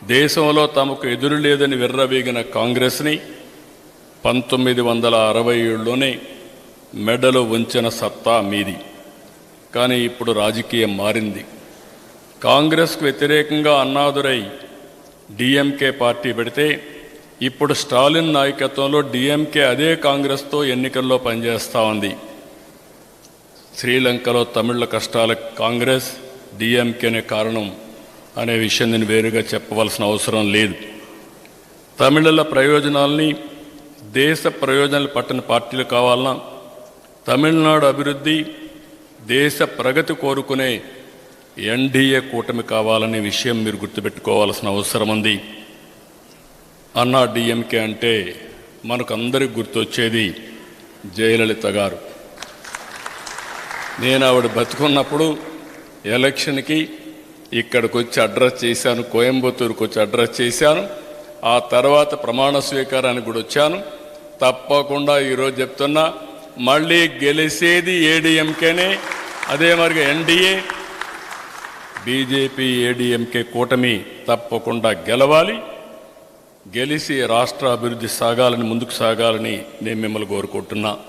దేశంలో తమకు ఎదురు లేదని విర్రవీగిన కాంగ్రెస్ని 1967లోనే మెడలో ఉంచిన సత్తా మీది. కానీ ఇప్పుడు రాజకీయం మారింది. కాంగ్రెస్కు వ్యతిరేకంగా అన్నాదురై డిఎంకే పార్టీ పెడితే ఇప్పుడు స్టాలిన్ నాయకత్వంలో డిఎంకే అదే కాంగ్రెస్తో ఎన్నికల్లో పనిచేస్తూ ఉంది. శ్రీలంకలో తమిళ కష్టాలకు కాంగ్రెస్ డిఎంకేనే కారణం అనే విషయం నేను వేరుగా చెప్పవలసిన అవసరం లేదు. తమిళల ప్రయోజనాల్ని దేశ ప్రయోజనాలు పట్టిన పార్టీలు కావాలన్నా, తమిళనాడు అభివృద్ధి దేశ ప్రగతి కోరుకునే ఎన్డీఏ కూటమి కావాలనే విషయం మీరు గుర్తుపెట్టుకోవాల్సిన అవసరం ఉంది. అన్నా డిఎంకే అంటే మనకందరికి గుర్తొచ్చేది జయలలిత గారు. నేను ఆవిడ బతుకున్నప్పుడు ఎలక్షన్కి ఇక్కడికి వచ్చి అడ్రస్ చేశాను, కోయంబత్తూరుకు వచ్చి అడ్రస్ చేశాను. ఆ తర్వాత ప్రమాణ స్వీకారానికి కూడా వచ్చాను. తప్పకుండా ఈరోజు చెప్తున్నా, మళ్ళీ గెలిచేది ఏడీఎంకేనే. అదే మరిగా ఎన్డీఏ బీజేపీ ఏడీఎంకే కూటమి తప్పకుండా గెలవాలి. గెలిచి రాష్ట్ర అభివృద్ధి సాగాలని, ముందుకు సాగాలని నేను మిమ్మల్ని కోరుకుంటున్నా.